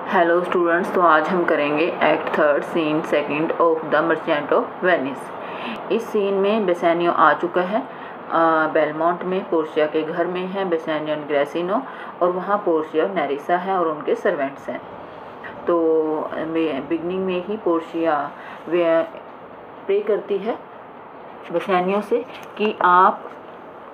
Hello students, तो आज हम करेंगे act third scene second of the Merchant of Venice. इस सीन में बेसानियो आ चुका है बेलमोंट में, पोर्शिया के घर में है बेसानियो एंड ग्रेसिनो, और वहाँ पोर्शिया नेरिसा है और उनके सर्वेंट्स हैं। तो बिगनिंग में ही पोर्शिया वे प्रे करती है बेसानियो से कि आप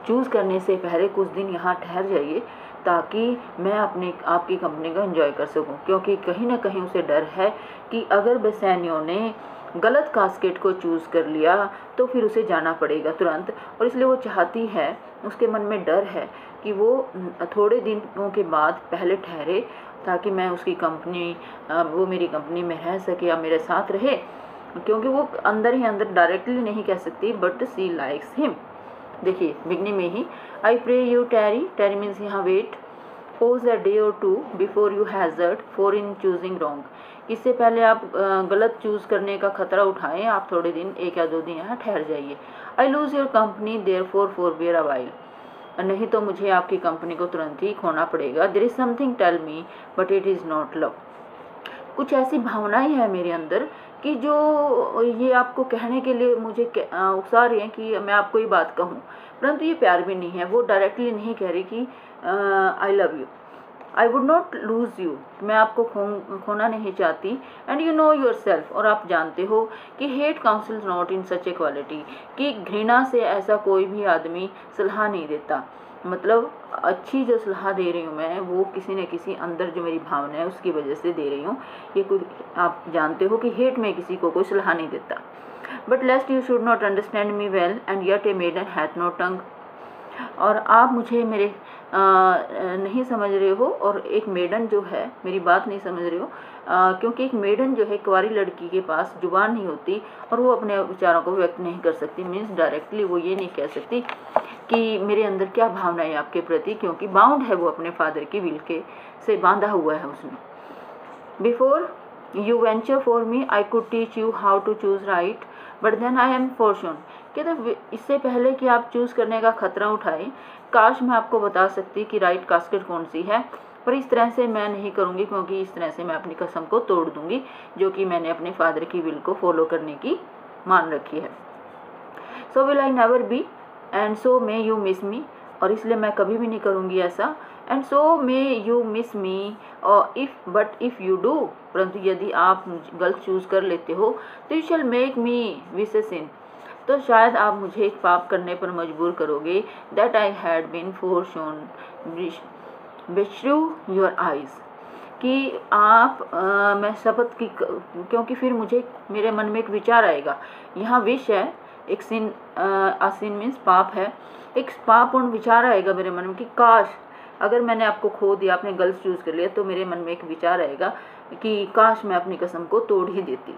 चूज़ करने से पहले कुछ दिन यहाँ ठहर जाइए ताकि मैं आपकी कंपनी का एंजॉय कर सकूं, क्योंकि कहीं ना कहीं उसे डर है कि अगर बेसानियो ने गलत कास्केट को चूज़ कर लिया तो फिर उसे जाना पड़ेगा तुरंत, और इसलिए वो चाहती है, उसके मन में डर है कि वो थोड़े दिनों के बाद पहले ठहरे ताकि मैं उसकी कंपनी वो मेरी कंपनी में रह सके या मेरे साथ रहे, क्योंकि वो अंदर ही अंदर डायरेक्टली नहीं कह सकती बट सी लाइक्स हिम। देखिए बिगनिंग में ही I pray you tarry, tarry means यहाँ wait, pause a day or two before you hazard for in choosing wrong. इससे पहले आप गलत चूज़ करने का खतरा उठाएं, आप थोड़े दिन 1 या 2 दिन यहाँ ठहर जाइए। I lose your company therefore bear a while, नहीं तो मुझे आपकी कंपनी को तुरंत ही खोना पड़ेगा। There is something tell me but it is not love, कुछ ऐसी भावनाएं हैं मेरे अंदर कि जो ये आपको कहने के लिए मुझे उकसा रही हैं कि मैं आपको ये बात कहूँ, परंतु ये प्यार भी नहीं है। वो डायरेक्टली नहीं कह रही कि I love you, I would not lose you, मैं आपको खोना नहीं चाहती। And you know your self, और आप जानते हो कि hate council not in such A quality, कि घृणा से ऐसा कोई भी आदमी सलाह नहीं देता। मतलब अच्छी जो सलाह दे रही हूँ मैं, वो किसी न किसी अंदर जो मेरी भावना है उसकी वजह से दे रही हूँ। ये कोई, आप जानते हो कि हेट में किसी को कोई सलाह नहीं देता। But lest you should not understand me well and yet a maiden hath no tongue, और आप मुझे मेरे नहीं समझ रहे हो, और एक मेडन जो है मेरी बात नहीं समझ रहे हो, क्योंकि एक मेडन जो है, कुंवारी लड़की के पास जुबान नहीं होती और वो अपने विचारों को व्यक्त नहीं कर सकती। मीन्स डायरेक्टली वो ये नहीं कह सकती कि मेरे अंदर क्या भावना है आपके प्रति, क्योंकि बाउंड है वो अपने फादर की विल के से बांधा हुआ है उसमें। Before you venture for me I could teach you how to choose right but then I am fortune, कहते इससे पहले कि आप चूज़ करने का खतरा उठाएं, काश मैं आपको बता सकती कि राइट कास्केट कौन सी है, पर इस तरह से मैं नहीं करूँगी, क्योंकि इस तरह से मैं अपनी कसम को तोड़ दूँगी जो कि मैंने अपने फादर की विल को फॉलो करने की मान रखी है। So will I never be and so may you miss मी, और इसलिए मैं कभी भी नहीं करूँगी ऐसा। And so may you miss मी और इफ़ यू डू, परंतु यदि आप गलत चूज़ कर लेते हो तो you shall make me wish a sin, तो शायद आप मुझे एक पाप करने पर मजबूर करोगे। That I had been forsworn through your eyes, कि आप मैं शपथ की, क्योंकि फिर मुझे मेरे मन में एक विचार आएगा, यहाँ विश है, एक सिन, सिन मीन्स पाप है, एक पापपूर्ण विचार आएगा मेरे मन में कि काश अगर मैंने आपको खो दिया, आपने गलत चूज़ कर लिया, तो मेरे मन में एक विचार आएगा कि काश मैं अपनी कसम को तोड़ ही देती।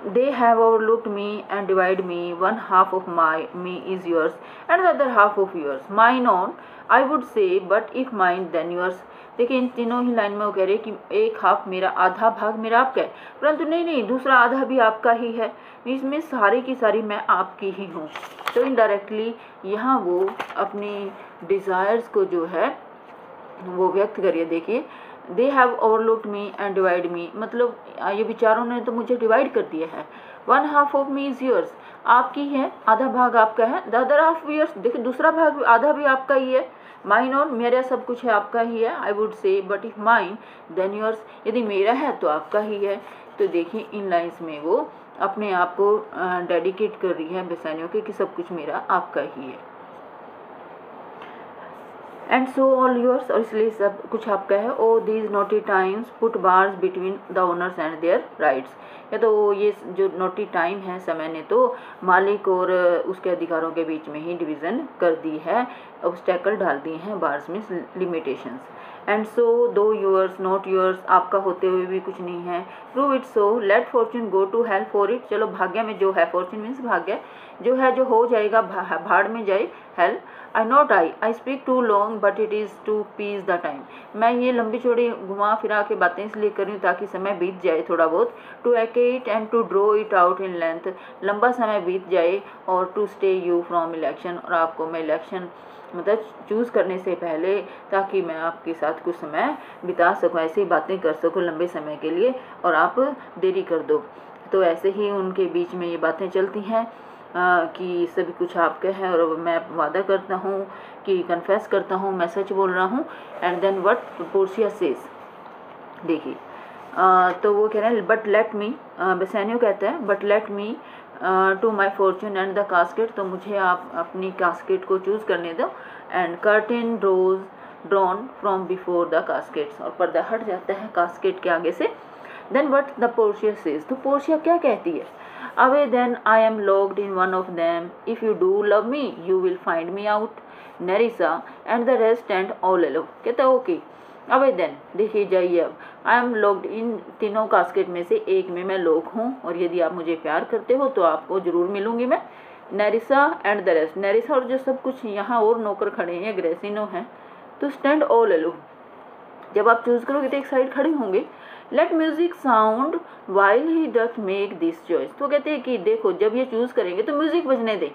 They have overlooked me and divided me. One half of me is yours and the other half of yours. Mine own, I would say, but if mine, then yours. देखिए इन तीनों ही लाइन में वो कह रहे हैं कि एक हाफ मेरा, आधा भाग मेरा आपका है, परंतु नहीं, दूसरा आधा भी आपका ही है, इसमें सारी की सारी मैं आपकी ही हूँ। तो इनडायरेक्टली यहाँ वो अपनी डिज़ायर्स को जो है वो व्यक्त करिए। देखिए they have overlooked me and divide me, मतलब ये विचारों ने तो मुझे डिवाइड कर दिया है। 1/2 ऑफ मी इज़ योर्स, आपकी है, आधा भाग आपका है। द अदर हाफ योर्स, देखिए दूसरा भाग आधा भी आपका ही है। माइन ऑन, मेरा सब कुछ है, आपका ही है। I would say but if mine then yours, यदि मेरा है तो आपका ही है। तो देखिए इन लाइन्स में वो अपने आप को डेडिकेट कर रही है बेसानियो के कि सब कुछ मेरा आपका ही है। एंड सो ऑल योर्स, और इसलिए सब कुछ आपका है। O these naughty times put bars between the owners and their rights, या तो ये जो नोटी टाइम है, समय ने तो मालिक और उसके अधिकारों के बीच में ही डिवीज़न कर दी है, ऑब्स्टेकल डाल दिए हैं, bars means limitations. And so दो योर्स नॉट योर्स, आपका होते हुए भी कुछ नहीं है। Prove it so, let fortune go to hell for it, चलो भाग्य में जो है, फॉर्चून मीन्स भाग्य, जो है जो हो जाएगा भाड़ में जाए, hell. I speak too long but it is to peise the time. मैं ये लंबी चौड़ी घुमा फिरा के बातें इसलिए कर रही हूँ ताकि समय बीत जाए थोड़ा बहुत। To act and to draw it out in length, लंबा समय बीत जाए। और to stay you from election, और आपको मैं इलेक्शन मतलब चूज़ करने से पहले, ताकि मैं आपके साथ कुछ समय बिता सकूं, ऐसी बातें कर सकूं लंबे समय के लिए, और आप देरी कर दो। तो ऐसे ही उनके बीच में ये बातें चलती हैं कि सभी कुछ आपके हैं, और मैं वादा करता हूँ कि कन्फेस करता हूँ मैं सच बोल रहा हूँ। And then what Portia says, देखिए तो वो कह रहे हैं बट लेट मी, बेसानियो कहता है but let me to my fortune and the casket, तो मुझे आप अपनी कास्केट को चूज़ करने दो। And curtain rose drawn from before the caskets, और पर्दा हट जाता है कास्केट के आगे से। Then what the Portia says, तो पोर्शिया क्या कहती है, away then I am locked in one of them, if you do love me you will find me out, Nerissa and the rest and all aloof. कहता है okay, away then देखिए जाइए, अब आई am locked, इन तीनों casket में से एक में मैं लॉक हूँ, और यदि आप मुझे प्यार करते हो तो आपको ज़रूर मिलूंगी मैं। नेरिसा एंड द रेस्ट, नेरिसा और जो सब कुछ यहाँ और नौकर खड़े हैं, ग्रेसिनो हैं, तो स्टैंड ऑल एलो, जब आप चूज़ करोगे तो एक साइड खड़े होंगे। Let music sound while he doth make this choice, तो कहते हैं कि देखो जब ये चूज़ करेंगे तो म्यूज़िक बजने दें,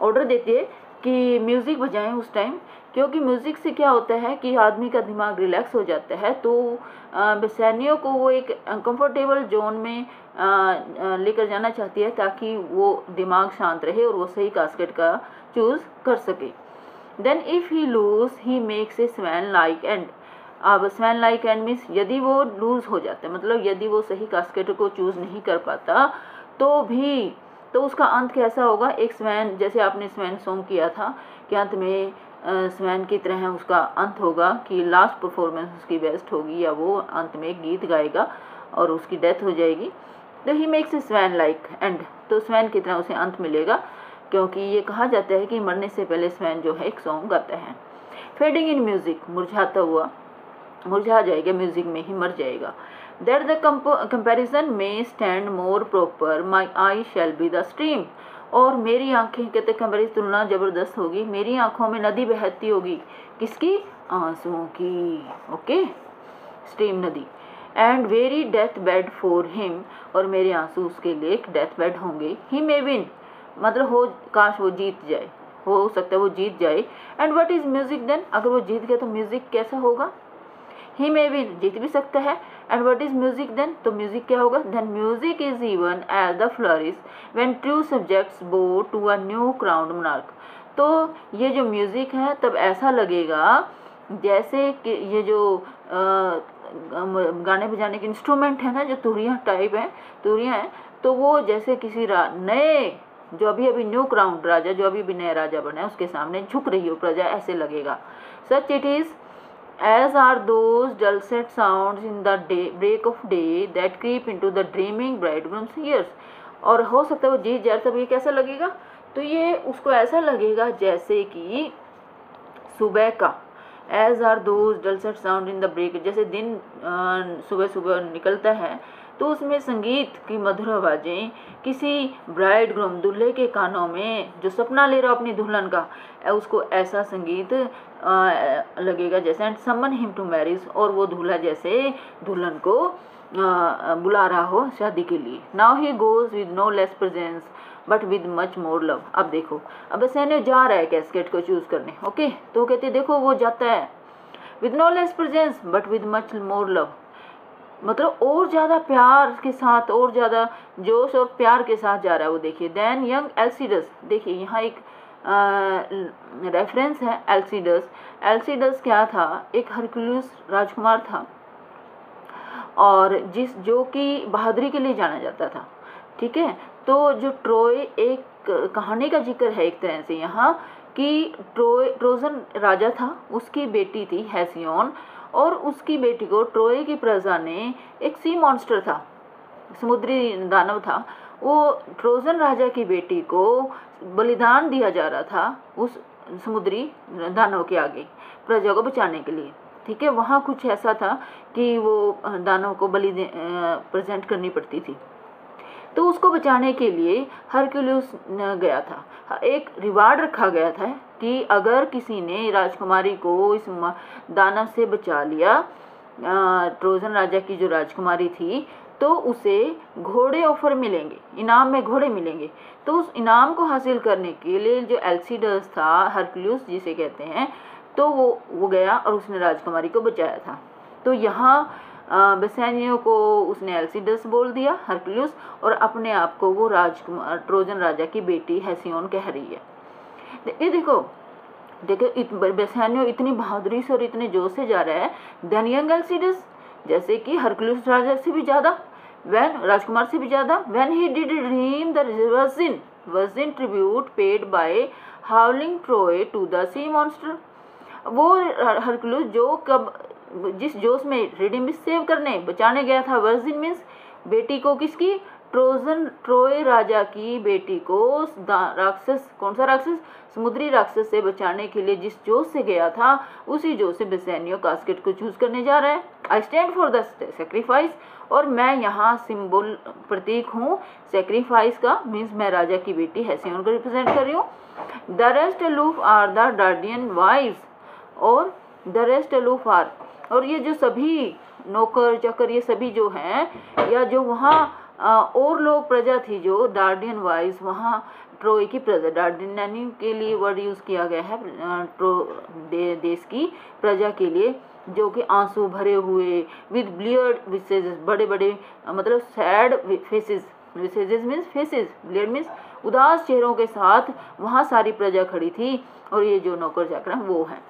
ऑर्डर देती है कि म्यूज़िक बजाएं उस टाइम, क्योंकि म्यूज़िक से क्या होता है कि आदमी का दिमाग रिलैक्स हो जाता है। तो बेसानियो को वो एक कंफर्टेबल जोन में लेकर जाना चाहती है ताकि वो दिमाग शांत रहे और वो सही कास्केट का चूज़ कर सके। Then if he lose he makes a swan like end, अब स्वैन लाइक एंड मीन्स यदि वो लूज़ हो जाता है, मतलब यदि वो सही कास्केट को चूज़ नहीं कर पाता तो भी, तो उसका अंत कैसा होगा, एक स्वैन, जैसे आपने स्वैन सॉन्ग किया था कि अंत में स्वैन की तरह उसका अंत होगा कि लास्ट परफॉर्मेंस उसकी बेस्ट होगी, या वो अंत में एक गीत गाएगा और उसकी डेथ हो जाएगी। तो ही makes a swan like and, तो स्वैन की तरह उसे अंत मिलेगा, क्योंकि ये कहा जाता है कि मरने से पहले स्वैन जो है एक सॉन्ग गाता है। फेडिंग इन म्यूजिक, मुरझाता हुआ, मुरझा जाएगा, म्यूजिक में ही मर जाएगा। दैट द कंपैरिजन में stand more proper, my I shall be the stream, और मेरी आंखें, कहते कंपैरिजन तुलना ज़बरदस्त होगी, मेरी आंखों में नदी बहती होगी, किसकी, आंसुओं की, ओके, स्ट्रीम नदी। And very death bed for him, और मेरे आंसू उसके लिए एक डेथ बेड होंगे। ही मे विन, मतलब हो, काश वो जीत जाए, हो सकता है वो जीत जाए। And what is music then, अगर वो जीत गया तो म्यूजिक कैसा होगा, ही मे विन, जीत भी सकता है। And what is music then, तो म्यूजिक क्या होगा, then music is even as the flourish when true subjects bow to a new crowned monarch, तो ये जो म्यूजिक है तब ऐसा लगेगा जैसे कि ये जो गाने बजाने के इंस्ट्रूमेंट है ना, जो तुरियाँ टाइप हैं, तुरियाँ हैं, तो वो जैसे किसी नए, जो अभी अभी न्यू क्राउन राजा, जो अभी अभी नया राजा बना है उसके सामने झुक रही हो प्रजा, ऐसे लगेगा। Such it is as are those dulcet sounds in the break of day that creep into the dreaming bridegroom's ears, और हो सकता है वो जीत जाए, तब ये कैसा लगेगा, तो ये उसको ऐसा लगेगा जैसे कि सुबह का, as are those dulcet sound in the break, जैसे दिन सुबह सुबह निकलता है तो उसमें संगीत की मधुर आवाज़ें किसी ब्राइड ग्रूम, दूल्हे के कानों में, जो सपना ले रहा अपनी दुल्हन का, उसको ऐसा संगीत लगेगा जैसे, and summon him to marriage, और वो दूल्हा जैसे दुल्हन को बुला रहा हो शादी के लिए। Now he goes with no less presence but with much more love, अब देखो अब बेसानियो जा रहा है कैस्केट को चूज़ करने, ओके, तो कहते देखो वो जाता है with no less presence but with much more love, मतलब और ज़्यादा प्यार के साथ, और ज़्यादा जोश और प्यार के साथ जा रहा है वो, देखिए। देन यंग एल्सिडस, देखिए यहाँ एक रेफरेंस है एल्सिडस। एल्सिडस क्या था, एक हरकुलिस राजकुमार था, और जो कि बहादुरी के लिए जाना जाता था, ठीक है। तो जो ट्रोय, एक कहानी का जिक्र है एक तरह से यहाँ, कि ट्रोजन राजा था, उसकी बेटी थी हेसियोन, और उसकी बेटी को ट्रोय की प्रजा ने, एक सी मॉन्स्टर था, समुद्री दानव था, वो ट्रोजन राजा की बेटी को बलिदान दिया जा रहा था उस समुद्री दानव के आगे प्रजा को बचाने के लिए, ठीक है। वहाँ कुछ ऐसा था कि वो दानव को बलि प्रेजेंट करनी पड़ती थी। तो उसको बचाने के लिए हरक्यूलिस गया था। एक रिवार्ड रखा गया था कि अगर किसी ने राजकुमारी को इस दानव से बचा लिया, ट्रोजन राजा की जो राजकुमारी थी, तो उसे घोड़े ऑफर मिलेंगे, इनाम में घोड़े मिलेंगे। तो उस इनाम को हासिल करने के लिए जो एल्सिडस था, हरक्यूलिस जिसे कहते हैं, तो वो गया और उसने राजकुमारी को बचाया था। तो यहाँ बेसानियो को उसने एल्सिडस बोल दिया, हरक्यूलिस, और अपने आप को वो राजकुमार ट्रोजन राजा की बेटी हेसियोन कह रही है। ये देखो बेसानियो इतनी बहादुरी से और इतने जोश से जा रहा है। देन यंग एल्सिडस, जैसे कि हरक्यूलिस राजा से भी ज़्यादा, राजकुमार से भी ज़्यादा, when he did dream the virgin tribute paid by howling Troy to the sea monster. वो हरक्यूलिस जो कब जिस जोश में रिडीम सेव करने बचाने गया था, वर्जिन मीन्स बेटी को, किसकी, ट्रोय राजा की बेटी को राक्षस, कौन सा राक्षस, समुद्री राक्षस से बचाने के लिए जिस जोश से गया था, उसी जोश से बेसानियो कास्केट को चूज करने जा रहा है। I stand for the sacrifice, और मैं यहाँ सिंबल प्रतीक हूँ सेक्रीफाइस का, मीन्स मैं राजा की बेटी हेसियोन को रिप्रेजेंट कर रही हूँ। The rest aloof are the Dardanian wives, और द रेस्ट अलूफ आर, और ये जो सभी नौकर चाकर ये सभी जो हैं, या जो वहाँ और लोग प्रजा थी जो डार्डियन वाइज, वहाँ ट्रोय की प्रजा, डार्डियन के लिए वर्ड यूज़ किया गया है, देश की प्रजा के लिए, जो कि आंसू भरे हुए, विद ब्लियर्ड विसेजेस, बड़े बड़े मतलब sad faces, visages means faces, bleared means उदास चेहरों के साथ वहाँ सारी प्रजा खड़ी थी, और ये जो नौकर चाकर हैं वो हैं।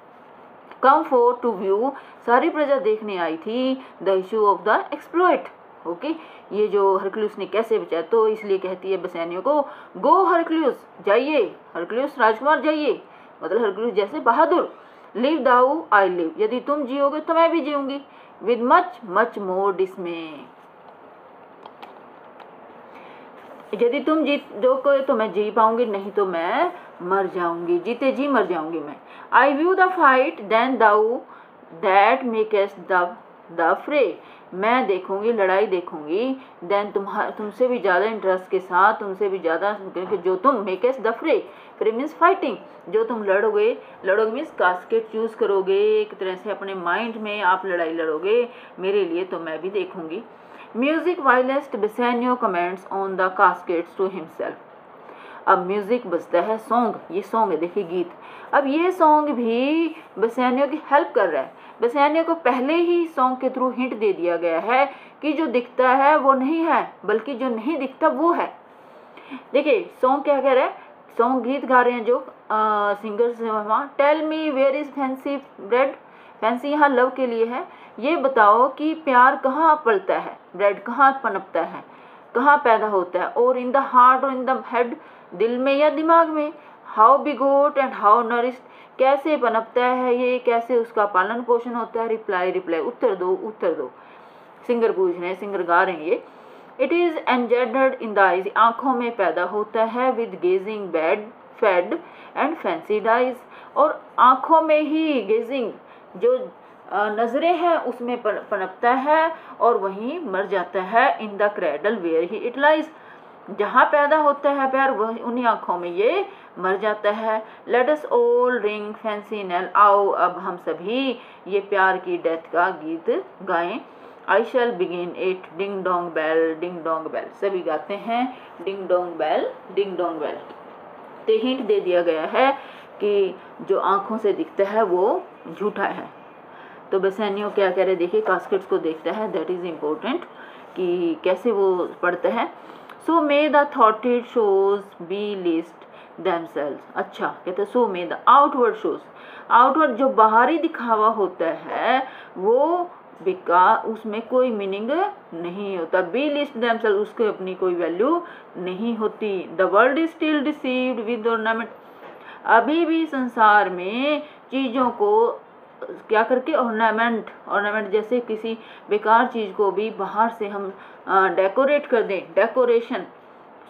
कम फॉर टू व्यू, सारी प्रजा देखने आई थी the issue of the exploit. Okay, ये जो हरक्यूलिस ने कैसे बचाया, तो इसलिए कहती है बेसानियो को, गो हरक्यूलिस, जाइए हरक्यूलिस राजकुमार जाइए, मतलब हरक्यूलिस जैसे बहादुर, लिव दाउ आई लिव, यदि तुम जियोगे तो मैं भी जीऊंगी, with much much more dismay, यदि तुम जीतोगे तो मैं जी पाऊंगी, नहीं तो मैं मर जाऊंगी, जीते जी मर जाऊंगी मैं। I view the fight than thou that makest the fray, मैं देखूंगी, लड़ाई देखूंगी, देन तुमसे भी ज़्यादा इंटरेस्ट के साथ, तुमसे भी ज़्यादा, क्योंकि जो तुम मेकेस्ट द फ्रे मीन्स फाइटिंग, जो तुम लड़ोगे मीन्स कास्केट चूज़ करोगे, एक तरह से अपने माइंड में आप लड़ाई लड़ोगे मेरे लिए, तो मैं भी देखूंगी। Music whilst Bassanio comments on the caskets to himself, अब म्यूजिक बजता है, सॉन्ग, ये सॉन्ग है, देखिए गीत, अब ये सॉन्ग भी बेसानियो की हेल्प कर रहा है। बेसानियो को पहले ही सॉन्ग के थ्रू हिंट दे दिया गया है कि जो दिखता है वो नहीं है, बल्कि जो नहीं दिखता वो है। देखिए सॉन्ग क्या कह रहा है, सॉन्ग गीत गा रहे हैं जो सिंगर्स हैं वहाँ, tell me where is fancy bred, fancy यहाँ लव के लिए है, ये बताओ कि प्यार कहाँ पलता है, ब्रेड कहाँ पनपता है, कहाँ पैदा होता है, और इन द हार्ट और इन द हेड, दिल में या दिमाग में, हाउ बिगोट एंड हाउ नरिश्ड, कैसे पनपता है ये, कैसे उसका पालन पोषण होता है, रिप्लाई, उत्तर दो, सिंगर पूछ रहे हैं, सिंगर गा रहे हैं ये। It is engendered in the eyes, आँखों में पैदा होता है, with gazing bed fed and fancied eyes, और आँखों में ही गेजिंग जो नज़रें हैं उसमें पनपता है और वहीं मर जाता है, in the cradle where he it lies, जहाँ पैदा होता है प्यार वह उन्हीं आँखों में ये मर जाता है। Let us all ring fancy nail, आओ अब हम सभी ये प्यार की डेथ का गीत गाएं। I shall begin it, ding dong bell, सभी गाते हैं डिंग डोंग बेल। तो हिंट दे दिया गया है कि जो आँखों से दिखता है वो झूठा है। तो बेसानियो क्या कह रहे, देखिए कास्केट्स को देखता है, दैट इज़ इम्पोर्टेंट कि कैसे वो पढ़ता है। So may the thoughted shows be least themselves, अच्छा कहते हैं so may the outward shows, outward जो बाहरी दिखावा होता है वो उसमें कोई मीनिंग नहीं होता, बी लिस्ट देमसेल्व्स उसको अपनी कोई वैल्यू नहीं होती। The world is still deceived with ornament, अभी भी संसार में चीज़ों को क्या करके ऑर्नामेंट जैसे किसी बेकार चीज़ को भी बाहर से हम डेकोरेट कर दें, डेकोरेशन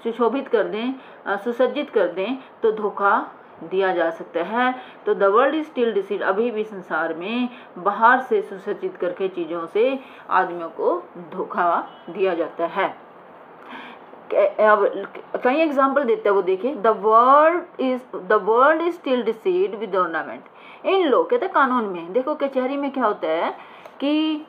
सुशोभित कर दें, सुसज्जित कर दें तो धोखा दिया जा सकता है। तो the world is still deceived, अभी भी संसार में बाहर से सुसज्जित करके चीज़ों से आदमियों को धोखा दिया जाता है। अब कई एग्जाम्पल देता है वो, देखिए, the world is still deceived with ornament in law, कहते हैं कानून में। देखो कचहरी में क्या होता है कि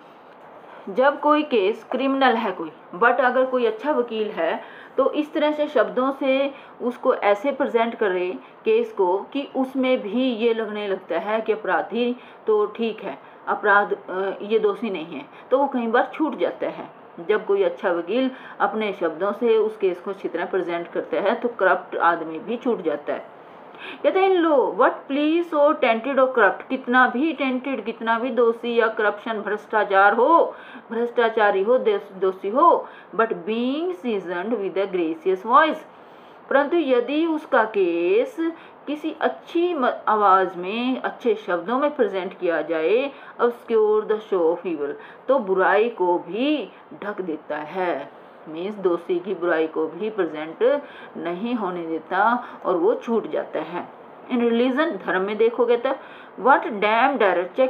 जब कोई केस क्रिमिनल है कोई, बट अगर कोई अच्छा वकील है तो इस तरह से शब्दों से उसको ऐसे प्रेजेंट करे केस को कि उसमें भी ये लगने लगता है कि अपराधी तो ठीक है, अपराध ये दोषी नहीं है, तो वो कई बार छूट जाता है। जब कोई अच्छा वकील अपने शब्दों से उस केस को अच्छी तरह प्रेजेंट करता है तो करप्ट आदमी भी छूट जाता है। कहते हैं इन लो वट प्लीज और टेंटेड और करप्ट, कितना भी टेंटेड, कितना भी दोषी या करप्शन भ्रष्टाचारी हो, दोषी हो, but being seasoned with a gracious voice, परंतु यदि उसका केस किसी अच्छी आवाज़ में, अच्छे शब्दों में प्रेजेंट किया जाए, obscure the show off evil, तो बुराई को भी ढक देता है। मीन्स दोषी की बुराई को भी प्रेजेंट नहीं होने देता और वो छूट जाता है। इन रिलीजन, धर्म में देखोगे तो व्हाट डैम डायरेक्ट, चाहे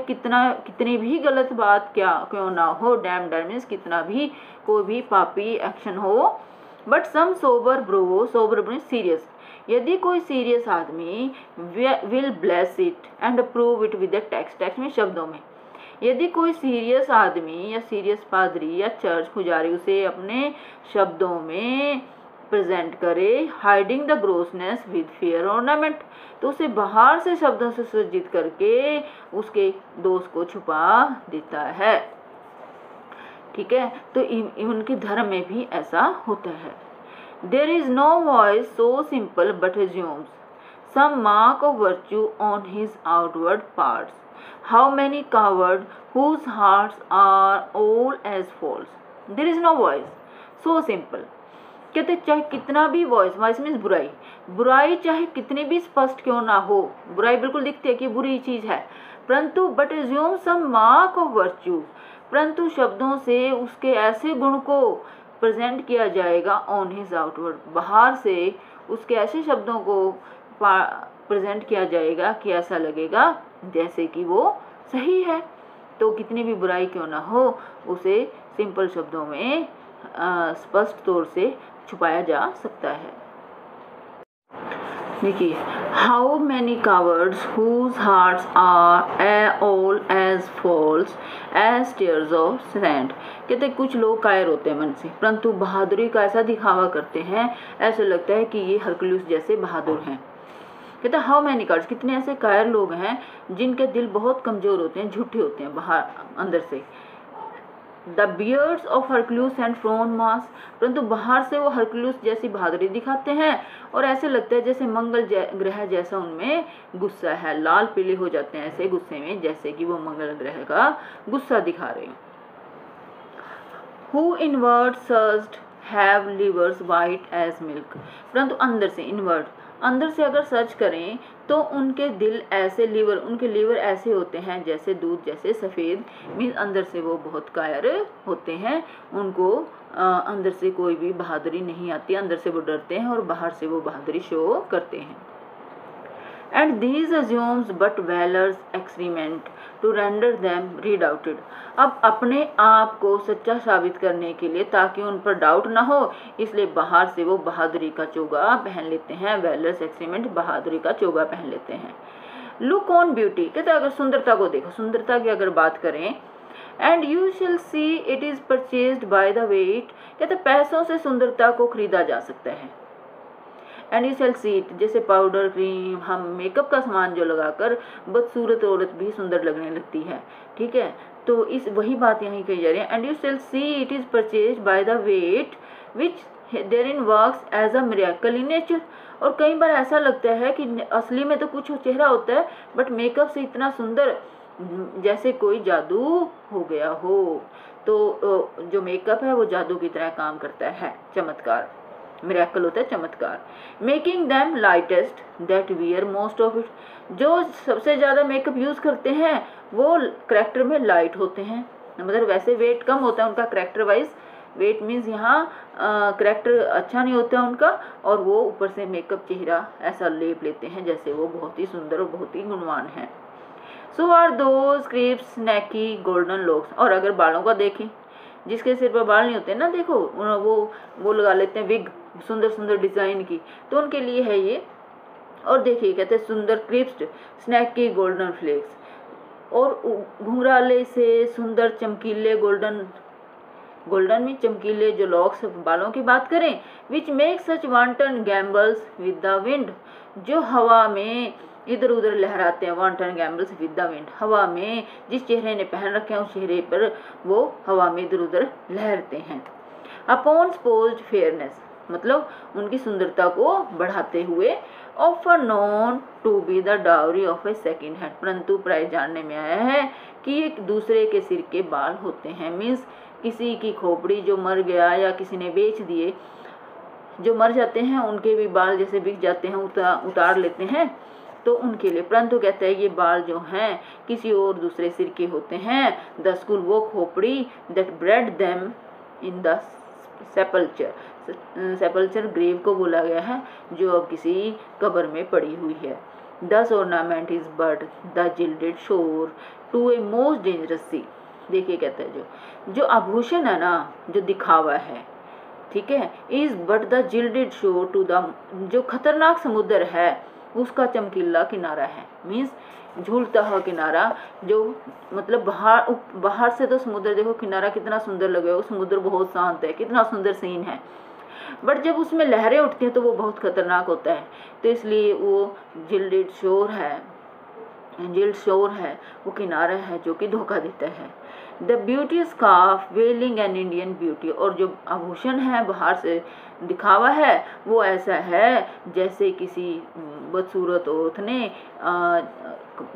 कितनी भी गलत बात क्यों ना हो, डैम डायरेक्ट मीन्स कितना भी कोई भी पापी एक्शन हो, but some sober means serious, यदि कोई सीरियस आदमी will bless it and approve it with the text में, शब्दों में, यदि कोई सीरियस आदमी या सीरियस पादरी या चर्च पुजारी उसे अपने शब्दों में प्रेजेंट करे, hiding the grossness with fair ornament, तो उसे बाहर से शब्दों से सज्जित करके उसके दोष को छुपा देता है। ठीक है, तो उनके धर्म में भी ऐसा होता है। There is no voice so simple but assumes some mark of virtue on his outward parts. How many cowards whose hearts are all as false. There is no voice so simple. कहते चाहे कितना भी voice means बुराई चाहे कितनी भी स्पष्ट क्यों ना हो, बुराई बिल्कुल दिखती है कि बुरी चीज़ है, परंतु but assume some mark of virtue, परंतु शब्दों से उसके ऐसे गुण को प्रेजेंट किया जाएगा ऑन हिज आउटवर्ड, बाहर से उसके ऐसे शब्दों को प्रेजेंट किया जाएगा कि ऐसा लगेगा जैसे कि वो सही है। तो कितनी भी बुराई क्यों ना हो उसे सिंपल शब्दों में स्पष्ट तौर से छुपाया जा सकता है। देखिए, how many cowards whose hearts are all as false as stairs of sand, कहते कुछ लोग कायर होते हैं मन से, परंतु बहादुरी का ऐसा दिखावा करते हैं, ऐसा लगता है कि ये हरकुलिस जैसे बहादुर हैं। कहते हाउ मैनी कावर्ड्स, कितने ऐसे कायर लोग हैं जिनके दिल बहुत कमज़ोर होते हैं, झूठे होते हैं बाहर अंदर से। The beards of Hercules and frown Mars, परंतु बाहर से वो हरकुलिस जैसी बहादुरी दिखाते हैं और ऐसे लगता है जैसे मंगल ग्रह जैसा उनमें गुस्सा है, लाल पीले हो जाते हैं ऐसे गुस्से में, जैसे कि वो मंगल ग्रह का गुस्सा दिखा रहे हैं। Who inward searched have livers white as milk, परंतु अंदर से इनवर्ड, अंदर से अगर सर्च करें तो उनके दिल ऐसे उनके लीवर ऐसे होते हैं जैसे दूध जैसे सफ़ेद, मीन्स अंदर से वो बहुत कायर होते हैं, उनको अंदर से कोई भी बहादुरी नहीं आती, अंदर से वो डरते हैं और बाहर से वो बहादुरी शो करते हैं। And these assumes but valour's experiment to render them redoubted, अब अपने आप को सच्चा साबित करने के लिए ताकि उन पर डाउट ना हो, इसलिए बाहर से वो बहादुरी का चोगा पहन लेते हैं, वैलर्स एक्सपेरिमेंट बहादुरी का चोगा पहन लेते हैं। लुक ऑन ब्यूटी, कहते अगर सुंदरता को देखो, सुंदरता की अगर बात करें, and you shall see it is purchased by the weight, कहते पैसों से सुंदरता को खरीदा जा सकता है। And you shall see it, जैसे पाउडर क्रीम, हम मेकअप का सामान जो लगाकर बदसूरत औरत भी सुंदर लगने लगती है। ठीक है, तो इस वही बात यहाँ कही जा रही है। And you shall see it is purchase by the weight which therein works as a miracle in nature, और कई बार ऐसा लगता है कि असली में तो कुछ चेहरा होता है बट मेकअप से इतना सुंदर जैसे कोई जादू हो गया हो। तो जो मेकअप है वो जादू की तरह काम करता है, चमत्कार, मिरेकल होता है चमत्कार। Making them lightest that wear most of it, जो सबसे ज़्यादा मेकअप यूज़ करते हैं वो करेक्टर में लाइट होते हैं, मतलब वैसे वेट कम होता है उनका करेक्टर वाइज, वेट मीन्स यहाँ करेक्टर अच्छा नहीं होता उनका, और वो ऊपर से मेकअप चेहरा ऐसा लेप लेते हैं जैसे वो बहुत ही सुंदर और बहुत ही गुणवान है। सो आर दोज क्रिप्स नेकी गोल्डन लॉक्स, और अगर बालों का देखें जिसके सिर पर बाल नहीं होते ना, देखो वो लगा लेते हैं विग सुंदर सुंदर डिज़ाइन की, तो उनके लिए है ये। और देखिए कहते हैं सुंदर क्रिस्प्ड स्नैक की गोल्डन फ्लेक्स, और घुंघराले से सुंदर चमकीले गोल्डन में चमकीले जो लॉक्स बालों की बात करें, which make such wanton gambles with the wind, जो हवा में इधर उधर लहराते हैं। Wanton gambles with the wind, हवा में जिस चेहरे ने पहन रखे हैं उस चेहरे पर वो हवा में इधर उधर लहरते हैं। अपॉन स्पोज्ड फेयरनेस, मतलब उनकी सुंदरता को बढ़ाते हुए। Offer known to be the dowry of a second hand, परंतु प्राय जानने में आया है कि एक दूसरे के सिर के बाल होते हैं। मीन्स किसी की खोपड़ी जो मर गया या किसी ने बेच दिए, जो मर जाते हैं उनके भी बाल जैसे बिक जाते हैं, उतार लेते हैं, तो उनके लिए। परंतु कहते हैं ये बाल जो हैं किसी और दूसरे सिर के होते हैं। द स्कूल वो खोपड़ी that bred them in the sepulchre, sepulchre grave को बोला गया है जो अब किसी कब्र में पड़ी हुई है। दस ऑर्नामेंट इज बट द जिल्डेड शोर टू ए मोस्ट डेंजरस सी, देखिए कहते हैं जो आभूषण है ना, जो दिखावा है, ठीक है, इज बट द जिल्डेड शोर टू द, जो खतरनाक समुद्र है उसका चमकीला किनारा है। मीन्स झूलता हुआ किनारा, जो मतलब बाहर से तो समुद्र देखो किनारा कितना सुंदर लगेगा, समुद्र बहुत शांत है, कितना सुंदर सीन है, बट जब उसमें लहरें उठती हैं तो वो बहुत खतरनाक होता है। तो इसलिए वो जिल्डेड शोर है, जिल्ड शोर है, वो किनारा है जो कि धोखा देता है। The beauty scarf veiling an Indian beauty, और जो आभूषण है बाहर से दिखावा है वो ऐसा है जैसे किसी बदसूरत औरत ने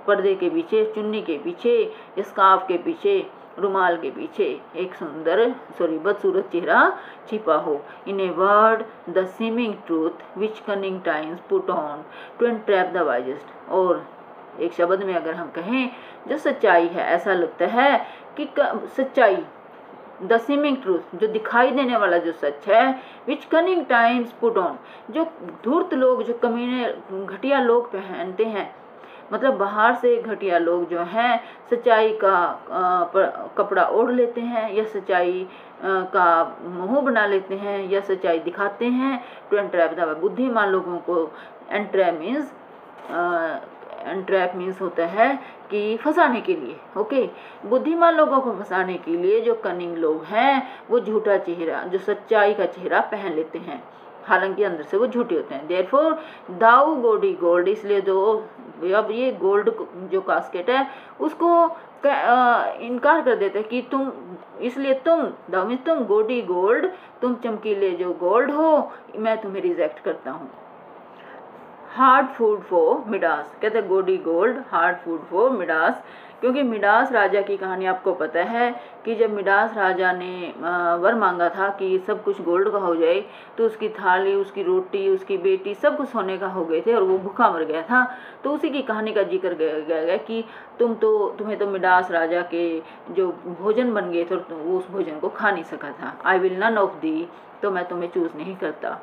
पर्दे के पीछे, चुन्नी के पीछे, स्कार्फ के पीछे, रुमाल के पीछे एक बदसूरत चेहरा छिपा हो। In a word the seeming truth which cunning times put on to entrap the wisest, और एक शब्द में अगर हम कहें जो सच्चाई है, ऐसा लगता है कि सच्चाई, द सीमिंग ट्रूथ जो दिखाई देने वाला जो सच है, विच कनिंग टाइम्स पुट ऑन, जो धूर्त लोग, जो कमीने घटिया लोग पहनते हैं, मतलब बाहर से घटिया लोग जो हैं सच्चाई का कपड़ा ओढ़ लेते हैं या सच्चाई का मुंह बना लेते हैं या सच्चाई दिखाते हैं। टू एंट्रैप द, बुद्धिमान लोगों को एंट्रैप मीन्स होता है कि फंसाने के लिए। ओके, बुद्धिमान लोगों को फंसाने के लिए जो कनिंग लोग हैं वो झूठा चेहरा, जो सच्चाई का चेहरा पहन लेते हैं, हालांकि अंदर से वो झूठे होते हैं। देयरफॉर दाऊ गोडी गोल्ड, इसलिए जो अब ये गोल्ड जो कास्केट है उसको इनकार कर देते हैं कि तुम, इसलिए तुम दाऊ मीन्स तुम, गोडी गोल्ड तुम चमकीले जो गोल्ड हो, मैं तुम्हें रिजेक्ट करता हूँ। हार्ड फूड फॉर मिडास, कहते हैं गोडी gold hard food for Midas, क्योंकि मिडास राजा की कहानी आपको पता है कि जब मिडास राजा ने वर मांगा था कि सब कुछ गोल्ड का हो जाए, तो उसकी थाली, उसकी रोटी, उसकी बेटी सब कुछ सोने का हो गए थे और वो भूखा मर गया था। तो उसी की कहानी का जिक्र गया कि तुम्हें तो मिडास राजा के जो भोजन बन गए थे वो उस भोजन को खा नहीं सका था। I will none of thee, तो मैं तुम्हें चूज नहीं करता।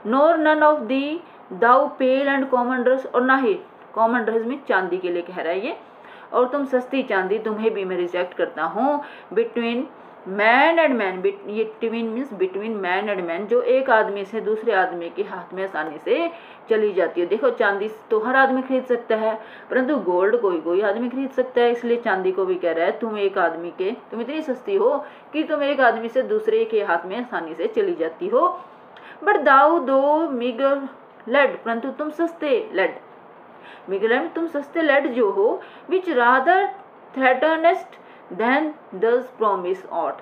Nor none of thee thou pale and common dress, और ना ही कॉमन ड्रेस में चांदी के लिए कह रहा है ये, और तुम सस्ती चांदी, तुम्हें भी मैं रिजेक्ट करता हूँ। बिटवीन मैन एंड मैन, ये twin means between man and man, जो एक आदमी से दूसरे आदमी के हाथ में आसानी से चली जाती है। देखो चांदी तो हर आदमी खरीद सकता है, परंतु गोल्ड कोई आदमी खरीद सकता है, इसलिए चांदी को भी कह रहा है तुम एक आदमी के, तुम इतनी सस्ती हो कि तुम एक आदमी से दूसरे के हाथ में आसानी से चली जाती हो। बट दाऊ दो मिगर लेड, परंतु तुम सस्ते लेड, मिगलैंड तुम सस्ते लेड जो हो, विच रादर थ्रेटनेस्ट देन दस प्रोमिस ऑट,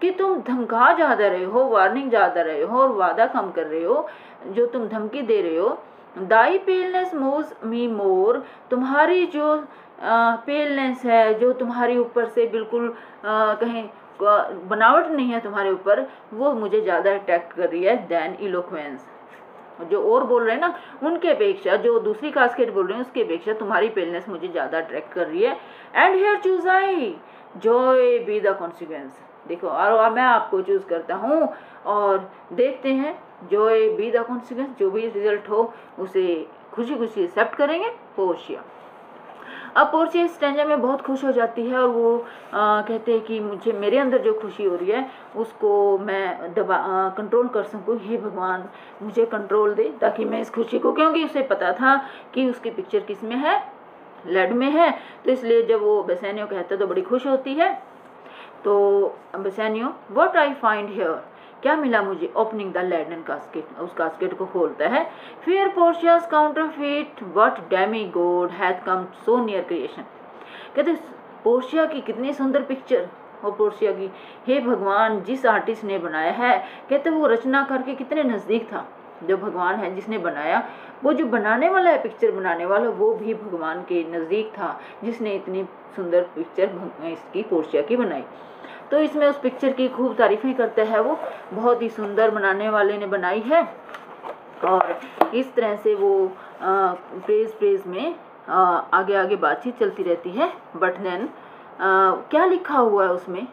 कि तुम धमका ज़्यादा रहे हो, वार्निंग ज़्यादा रहे हो और वादा कम कर रहे हो, जो तुम धमकी दे रहे हो। दाई पेलनेस मोज मी मोर, तुम्हारी जो पेलनेस है, जो तुम्हारी ऊपर से बिल्कुल कहीं बनावट नहीं है तुम्हारे ऊपर, वो मुझे ज़्यादा अट्रैक्ट कर रही है देन इलोक्वेंस, जो और बोल रहे हैं ना उनके अपेक्षा, जो दूसरी कास्केट बोल रहे हैं उसके अपेक्षा तुम्हारी पेलनेस मुझे ज़्यादा अट्रैक्ट कर रही है। And here choose I Joy be the consequence, देखो और मैं आपको चूज करता हूँ और देखते हैं जॉय बी द कॉन्सिक्वेंस, जो भी रिजल्ट हो उसे खुशी खुशी एक्सेप्ट करेंगे। पोर्शिया अब पोर्शिया इस स्टैंजा में बहुत खुश हो जाती है और वो कहते हैं कि मुझे मेरे अंदर जो खुशी हो रही है उसको मैं कंट्रोल कर सकूँ, हे भगवान मुझे कंट्रोल दे ताकि मैं इस खुशी को, क्योंकि उसे पता था कि उसकी पिक्चर किस में है, लेड में है, तो इसलिए जब वो बेसेनियो कहता है तो बड़ी खुश होती है। तो Bassanio what I find here, क्या मिला मुझे, ओपनिंग द लेडन कास्केट, उस कास्केट को खोलता है। Fair Portia's counterfeit what demigod hath come so near creation, कहते पोर्शिया की कितनी सुंदर पिक्चर, और पोर्शिया की हे भगवान जिस आर्टिस्ट ने बनाया है, कहते वो रचना करके कितने नज़दीक था, जो भगवान है जिसने बनाया, वो जो बनाने वाला है पिक्चर बनाने वाला वो भी भगवान के नज़दीक था जिसने इतनी सुंदर पिक्चर इसकी पोर्शिया की बनाई। तो इसमें उस पिक्चर की खूब तारीफ़ें करता है, वो बहुत ही सुंदर बनाने वाले ने बनाई है, और इस तरह से वो प्रेज में आगे आगे बातचीत चलती रहती है। बट देन क्या लिखा हुआ है उसमें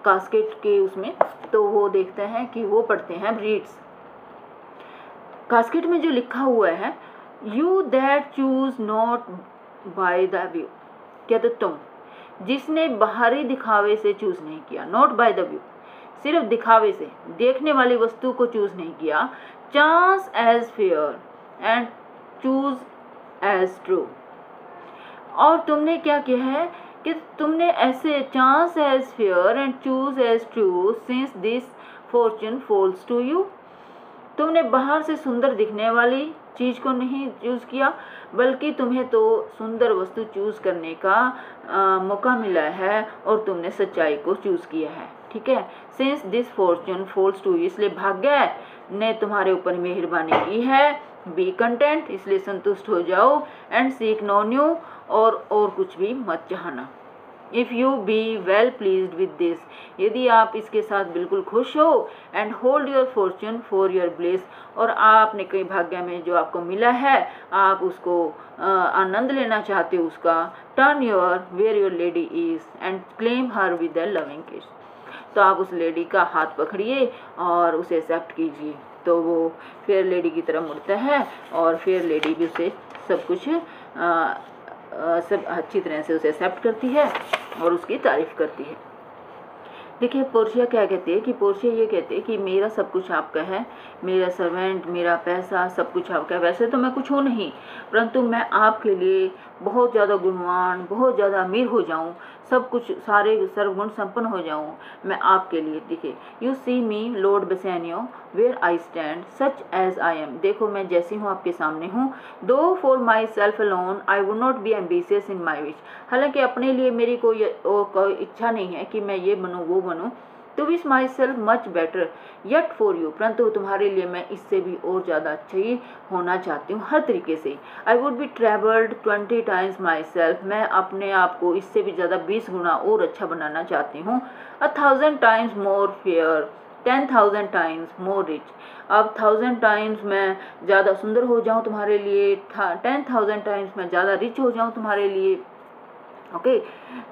कास्केट के उसमें, तो वो देखते हैं कि वो पढ़ते हैं रीड्स। कास्केट में जो लिखा हुआ है, you that choose not by the view, क्या तो तुम जिसने बाहरी दिखावे से चूज नहीं किया, नॉट बाय द व्यू सिर्फ दिखावे से देखने वाली वस्तु को चूज नहीं किया, chance as fair and choose as true, और तुमने क्या किया है कि तुमने ऐसे chance as fair and choose as true since this fortune falls to you, तुमने बाहर से सुंदर दिखने वाली चीज़ को नहीं चूज़ किया बल्कि तुम्हें तो सुंदर वस्तु चूज़ करने का मौका मिला है और तुमने सच्चाई को चूज़ किया है। ठीक है, since this fortune falls to, इसलिए भाग्य ने तुम्हारे ऊपर मेहरबानी की है, बी कंटेंट इसलिए संतुष्ट हो जाओ, एंड सीक नो न्यू और कुछ भी मत चाहना। If you be well pleased with this, यदि आप इसके साथ बिल्कुल खुश हो, and hold your Fortune for your bliss, और आपने कई भाग्य में जो आपको मिला है आप उसको आनंद लेना चाहते हो उसका, turn your where your lady is and claim her with a loving kiss, तो आप उस लेडी का हाथ पकड़िए और उसे एक्सेप्ट कीजिए। तो वो फेयर लेडी की तरफ मुड़ता है और फेयर लेडी भी उसे सब कुछ सब अच्छी तरह से उसे एक्सेप्ट करती है और उसकी तारीफ़ करती है। देखिए पोर्शिया क्या कहती है कि पोर्शिया ये कहती है कि मेरा सब कुछ आपका है, मेरा सर्वेंट, मेरा पैसा सब कुछ आपका है, वैसे तो मैं कुछ हूँ नहीं, परंतु मैं आपके लिए बहुत ज़्यादा गुणवान, बहुत ज़्यादा अमीर हो जाऊँ, सब कुछ सारे सर्वगुण संपन्न हो जाऊँ मैं आपके लिए। देखिए you see me lord Bassanio where I stand such as I am, देखो मैं जैसी हूँ आपके सामने हूँ, though for myself alone I would not be ambitious in my wish, हालांकि अपने लिए मेरी कोई इच्छा नहीं है कि मैं ये बनूँ वो बनूँ, to wish myself much better yet for you, परंतु तुम्हारे लिए मैं इससे भी और ज़्यादा अच्छा ही होना चाहती हूँ हर तरीके से। I would be travelled 20 times my self, मैं अपने आप को इससे भी ज़्यादा 20 गुना और अच्छा बनाना चाहती हूँ। 1000 times more fair 10,000 times more rich, अब 1000 टाइम्स मैं ज़्यादा सुंदर हो जाऊँ तुम्हारे लिए, 10,000 टाइम्स मैं ज़्यादा रिच हो जाऊँ तुम्हारे लिए। okay,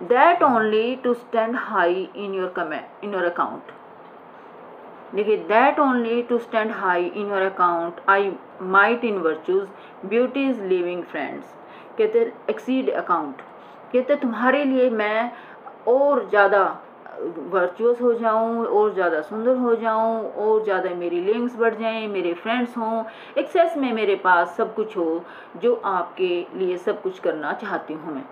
that only to stand high in your account, देखिए that only to stand high in your account I might in virtues beauty's living friends, कहते exceed account, कहते तुम्हारे लिए मैं और ज़्यादा वर्चुअस हो जाऊँ और ज़्यादा सुंदर हो जाऊँ और ज़्यादा मेरी लिंक्स बढ़ जाएं, मेरे फ्रेंड्स हों, एक्सेस में मेरे पास सब कुछ हो जो आपके लिए सब कुछ करना चाहती हूँ मैं।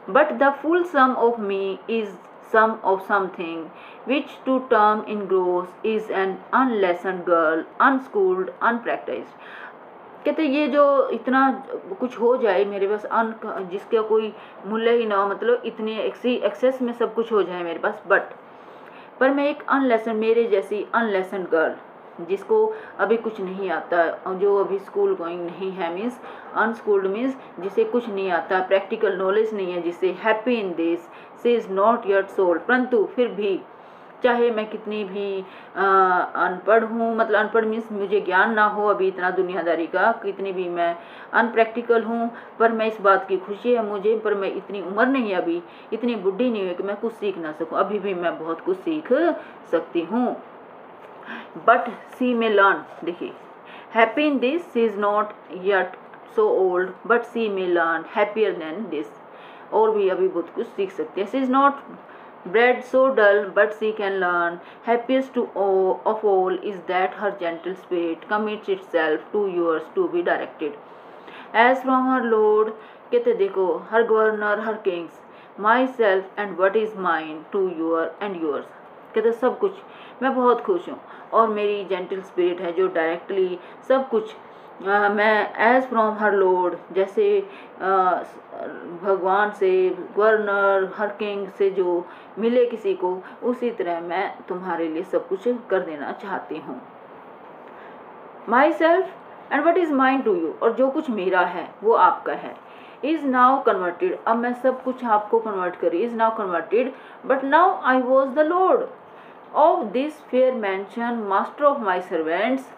But the full sum of me is sum of something which to term in gross is an unlessoned girl, unschooled, unpracticed, कहते ये जो इतना कुछ हो जाए मेरे पास जिसका कोई मूल्य ही ना हो, मतलब इतने एक्सेस में सब कुछ हो जाए मेरे पास, पर मैं एक अनलेसन, मेरे जैसी अनलेसन गर्ल जिसको अभी कुछ नहीं आता, जो अभी स्कूल गोइंग नहीं है, मीन्स अनस्कूल्ड मीन्स जिसे कुछ नहीं आता, प्रैक्टिकल नॉलेज नहीं है, जिसे happy in this she is not yet so old, परंतु फिर भी चाहे मैं कितनी भी अनपढ़ हूँ, मतलब अनपढ़ मीन्स मुझे ज्ञान ना हो अभी इतना दुनियादारी का, कितनी भी मैं अनप्रैक्टिकल हूँ, पर मैं इस बात की खुशी है मुझे, पर मैं इतनी उम्र नहीं है अभी, इतनी बुढ़ी नहीं हुई कि मैं कुछ सीख ना सकूँ, अभी भी मैं बहुत कुछ सीख सकती हूँ। बट सी मे लर्न, देखिए happy in this she is not yet so old, but she may learn happier than this, और भी अभी बहुत कुछ सीख सकती है। She is not bred so dull, but she can learn. Happiest of all is that her gentle spirit commits itself to yours to be directed. As from her Lord, कहते देखो, her governor, her kings, myself and what is mine to your and yours. कहते सब कुछ मैं बहुत खुश हूँ और मेरी जेंटल स्पिरिट है जो डायरेक्टली सब कुछ मैं एज फ्रॉम हर लॉर्ड, जैसे भगवान से, गवर्नर, हर किंग से जो मिले किसी को, उसी तरह मैं तुम्हारे लिए सब कुछ कर देना चाहती हूँ। Myself and what is mine to you, और जो कुछ मेरा है वो आपका है। इज़ नाउ कन्वर्टेड, अब मैं सब कुछ आपको कन्वर्ट करी। Is now converted but now I was the Lord of this fair mention, master of my servants.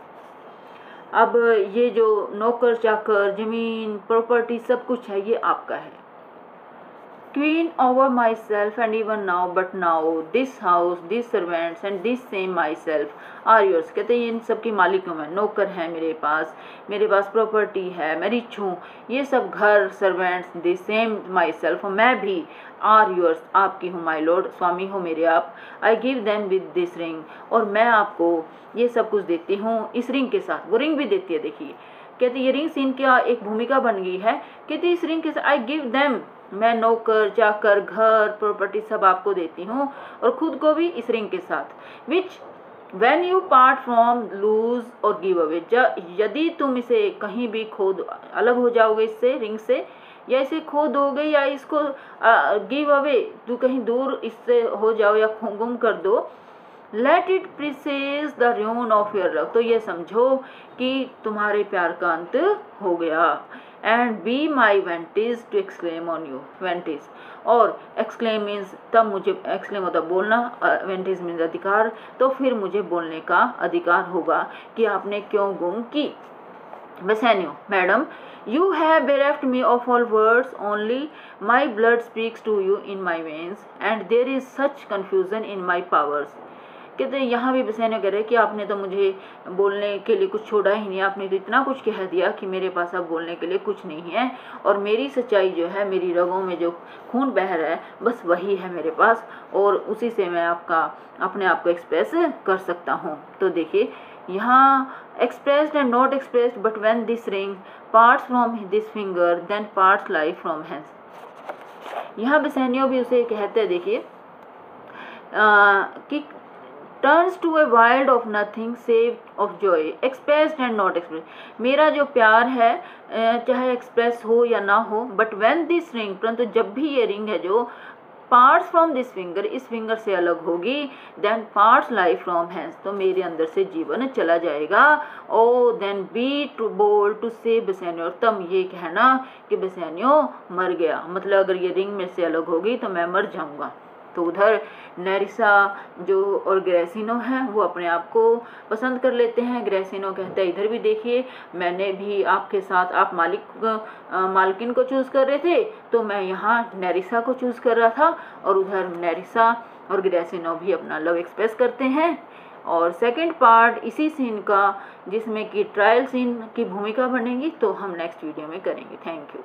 अब ये जो नौकर चाकर, जमीन, प्रॉपर्टी, सब कुछ है, ये आपका है। Queen over myself and even now, but now this house, this servants and this same myself are yours. कहते हैं इन सब की मालिक हूँ मैं, नौकर है मेरे पास प्रॉपर्टी है, मैं रिच हूँ, ये सब घर, servants, this same my self, मैं भी, आर योर्स, आपकी हूँ, माई लॉर्ड, स्वामी हो मेरे आप। I give them with this ring, और मैं आपको ये सब कुछ देती हूँ इस रिंग के साथ। वो रिंग भी देती है, देखिए कहते ये रिंग सीन क्या एक भूमिका बन गई है। कहते इस रिंग के साथ आई गिव देम, मैं नौकर चाकर, घर, प्रॉपर्टी सब आपको देती हूँ और खुद को भी इस रिंग के साथ। Which when you part from lose और गिव अवे, यदि तुम इसे कहीं भी अलग हो जाओगे इससे, रिंग से, या इसे खो दोगे या इसको गिव अवे, तू कहीं दूर इससे हो जाओ या गुम कर दो, let it presage the ruin of your love, तो ये समझो कि तुम्हारे प्यार का अंत हो गया। And be my vantage to exclaim on you, vantage, और एक्सक्लेम मीन्स तब मुझे, एक्सक्लेम होता बोलना, वेंटेज मीन्स अधिकार, तो फिर मुझे बोलने का अधिकार होगा कि आपने क्यों गुम की। Bassanio, madam, you have bereft me of all words, only my blood speaks to you in my veins, and there is such confusion in my powers. कहते यहाँ भी बेसेनियो कह रहे कि आपने तो मुझे बोलने के लिए कुछ छोड़ा ही नहीं, आपने तो इतना कुछ कह दिया कि मेरे पास अब बोलने के लिए कुछ नहीं है, और मेरी सच्चाई जो है, मेरी रगों में जो खून बह रहा है, बस वही है मेरे पास, और उसी से मैं अपने आप को एक्सप्रेस कर सकता हूँ। तो देखिए यहाँ expressed and not expressed, but when this ring parts from this finger, then parts life from hence। यहाँ बेसेनियो भी उसे कहते हैं, देखिए कि turns to a wild of nothing save of joy, expressed and not express. मेरा जो प्यार है चाहे एक्सप्रेस हो या ना हो, बट व्हेन दिस रिंग, परंतु जब भी ये रिंग है जो पार्ट्स फ्रॉम दिस फिंगर, इस फिंगर से अलग होगी, then parts life from hands, तो मेरे अंदर से जीवन चला जाएगा। O then be too bold to say Bassanio, तब ये कहना कि बेसेनियो मर गया, मतलब अगर ये रिंग में से अलग होगी तो मैं मर जाऊंगा। तो उधर नेरिसा जो और ग्रेसिनो हैं वो अपने आप को पसंद कर लेते हैं। ग्रेसिनो कहता है इधर भी देखिए, मैंने भी आपके साथ, आप मालकिन को चूज़ कर रहे थे तो मैं यहाँ नेरिसा को चूज़ कर रहा था, और उधर नेरिसा और ग्रेसिनो भी अपना लव एक्सप्रेस करते हैं। और सेकंड पार्ट इसी सीन का, जिसमें कि ट्रायल सीन की भूमिका बनेगी, तो हम नेक्स्ट वीडियो में करेंगे। Thank you.